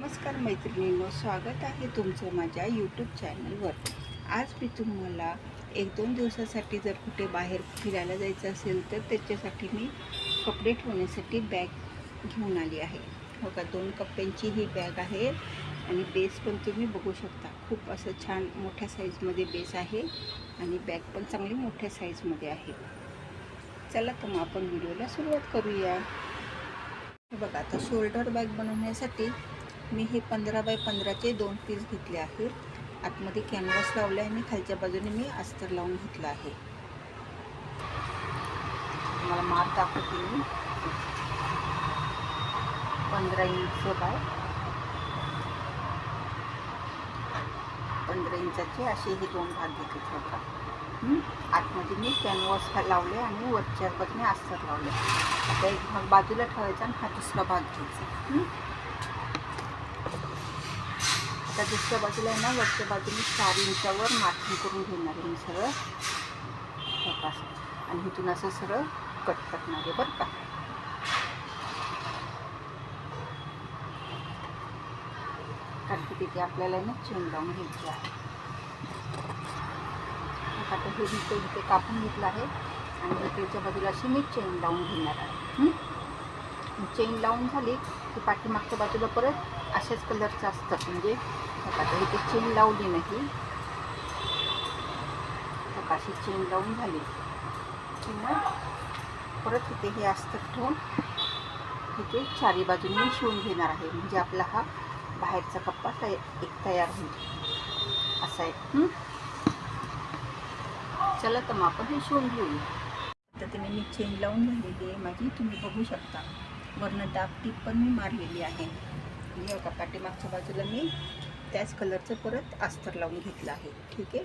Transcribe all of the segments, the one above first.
नमस्कार मैत्रिणींनो, स्वागत आहे तुमचं माझ्या यूट्यूब चॅनलवर. आज मी तुम्हाला 1-2 दिवसासाठी जर कुठे बाहेर फिरायला जायचं असेल तर त्याच्यासाठी मी कपडे ठेवण्यासाठी बॅग घेऊन आली आहे. हो का, 2 कप्प्यांची ही बॅग आहे आणि बेस पण तुम्ही बघू शकता. खूप असं छान मोठ्या साईजमध्ये बेस आहे आणि बॅग पण चांगली मोठ्या साईजमध्ये आहे. चला तर मग आपण व्हिडिओला सुरुवात करूया. बघा, आता शोल्डर बॅग बनवण्यासाठी मी हे 15 बाय 15चे 2 पीस घेतले आहेत. आतमध्ये कॅनव्हास लावले आणि खालच्या बाजूने मी अस्तर लावून घेतलं आहे. तुम्हाला माप दाखवते मी. 15 इंच बाय 15 इंचाचे असे हे 2 भाग घेतले होता. आतमध्ये मी कॅनव्हास लावले आणि वरच्या बाजूने अस्तर लावले. आता एक भाग बाजूला ठेवायचा आणि हा दुसरा भाग घ्यायचा. आता दुसऱ्या बाजूला आहे ना, वरच्या बाजूने 4 इंचावर मार्किंग करून घेणार आहे मी सरळ असं, आणि इथून असं सरळ कट करणार आहे बरं का. कारण की तिथे आपल्याला ना चेन लावून घ्यायची आहे. आता हे इथे कापून घेतलं आहे आणि इकडच्या बाजूला अशी मी चेन लावून घेणार आहे. चेन लावून झाली की पाठीमागच्या बाजूला परत अशाच कलरचं असतं. म्हणजे आता इथे चेन लावली नाही, अशी चेन लावून झाली किंवा परत इथे हे अस्तर ठेवून इथे चारी बाजूने मी शिवून घेणार आहे. म्हणजे आपला हा बाहेरचा कप्पा तयार होईल असा आहे. चला तर मग आपण हे शिवून घेऊया. पद्धतीने मी चेन लावून झालेली आहे माझी, तुम्ही बघू शकता. वरनं डाग टीप पण मी मारलेली आहे. हे बघा, पाठीमागच्या बाजूला मी त्याच कलरचं परत अस्तर लावून घेतलं आहे. ठीक आहे,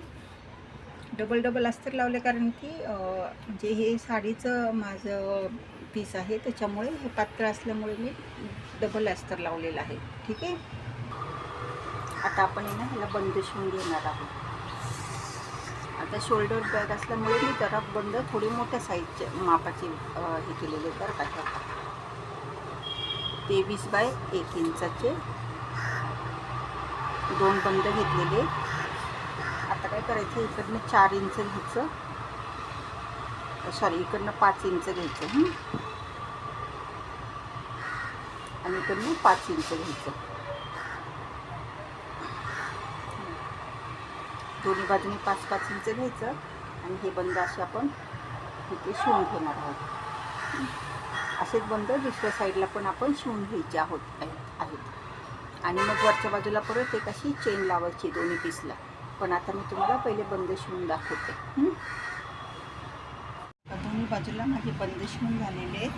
डबल अस्तर लावले कारण की म्हणजे हे साडीचं माझं पीस आहे, त्याच्यामुळे हे पातळ असल्यामुळे मी डबल अस्तर लावलेलं आहे. ठीक आहे, आता आपण ना ह्याला बंद शिवून घेणार आहोत. आता शोल्डर बॅग असल्यामुळे मी जरा बंद थोडी मोठ्या साईजचे मापाचे हे केलेले तर काय 23 बाय 1 इंचाचे 2 बंद घेतलेले. आता काय करायचं, इकडनं 4 इंच घ्यायचं, सॉरी इकडनं 5 इंच घ्यायचं आणि इकडनं 5 इंच घ्यायचं. दोन्ही बाजूने 5-5 इंच घ्यायचं आणि हे बंद असे आपण इथे शिवून घेणार आहोत. असेच बंद दुसऱ्या साईडला पण आपण शिवून घ्यायचे आहेत. आणि मग वरच्या बाजूला परत एक अशी चेन लावायची दोन्ही पीसला. पण आता मी तुम्हाला पहिले बंद शिवून दाखवते. दोन्ही बाजूला माझे बंद शिवून झालेले आहेत.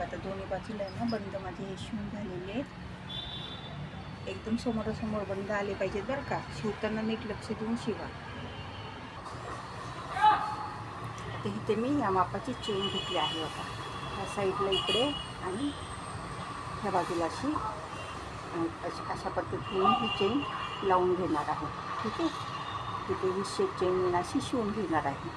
आता दोन्ही बाजूला आहे ना बंद माझे हे शिवून झालेले आहेत. एकदम समोरासमोर बंद आले पाहिजेत बरं का. शिवताना नीट लक्ष देऊन शिवा. आता इथे मी या मापाची चेन घेतली आहे बघा. ह्या साईडला इकडे आणि ह्या बाजूला अशी अशा पद्धतीने ही चेन लावून घेणार आहे. ठीक आहे, तिथे ही चेन अशी शिवून घेणार आहे.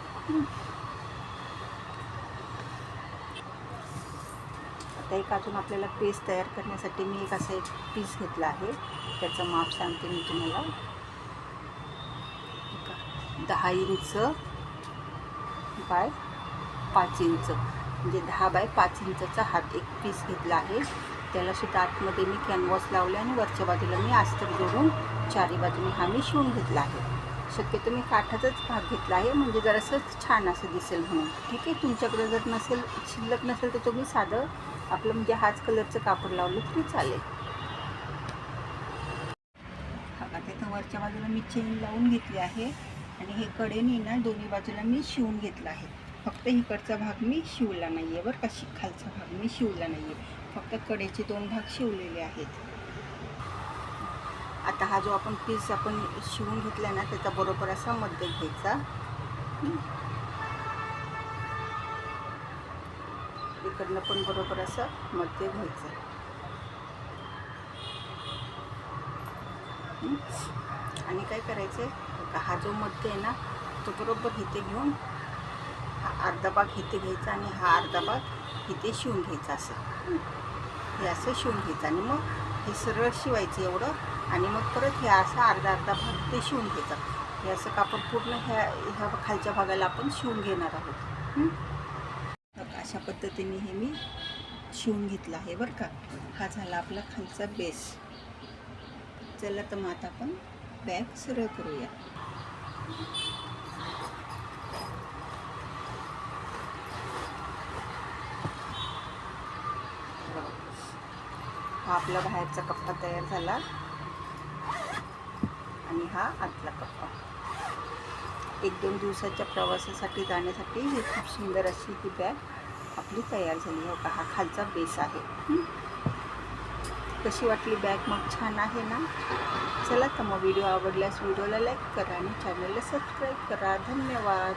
आता एक अजून आपल्याला पीस तयार करण्यासाठी मी एक असा एक पीस घेतला आहे. त्याचं माप सांगते मी तुम्हाला. 10 इंच बाय 5 इंच म्हणजे 10 बाय 5 इंचचा हा एक पीस घेतला आहे. त्याला सुद्धा आतमध्ये मी कॅनव्हास लावले आणि वरच्या बाजूला मी अस्तर जोडून चारी बाजूने हा मी शिवून घेतला आहे. शक्यतो मी काठाचाच भाग घेतला आहे म्हणजे जरासं छान असं दिसेल म्हणून. ठीक आहे, तुमच्याकडे जर नसेल, शिल्लक नसेल तर तुम्ही साधं आपलं म्हणजे हाच कलरचं कापड लावलं तरी चालेल. आता इथं वरच्या बाजूला मी चेन लावून घेतली आहे आणि हे कडेने ना दोन्ही बाजूला मी शिवून घेतलं आहे. फक्त इकडचा भाग मी शिवला नाही आहे बरं का. खालचा भाग मी शिवला नाही आहे, फक्त कडेचे 2 भाग शिवलेले आहेत. आता हा जो आपण पीस आपण शिवून घेतला ना त्याचा बरोबर असा मध्य घ्यायचा. इकडनं पण बरोबर असं मध्य घ्यायचं. आणि काय करायचं, हा जो मध्य आहे ना तो बरोबर इथे घेऊन हा अर्धा भाग इथे घ्यायचा आणि हा अर्धा भाग इथे शिवून घ्यायचा असं. हे असं शिवून घ्यायचं आणि मग हे सरळ शिवायचं एवढं आणि मग परत हे असं अर्धा भाग ते शिवून घ्यायचं. हे असं कापड पूर्ण ह्या खालच्या भागाला आपण शिवून घेणार आहोत. अशा पद्धतीने हे मी शिवून घेतलं आहे बरं का. हा झाला आपला खालचा बेस. चला तर मग आता आपण बॅग सरळ करूया. हा आपला बाहेरचा कप्पा तयार झाला आणि हा आतला कप्पा. 1-2 दिवसाच्या प्रवासासाठी जाण्यासाठी ही खूप सुंदर अशी ही बॅग आपली तयार झाली. हो का, हा खालचा बेस आहे. कशी वाटली बॅग मग? छान आहे ना? चला तर मग व्हिडिओ आवडल्यास व्हिडिओला लाईक करा आणि चॅनलला सबस्क्राईब करा. धन्यवाद.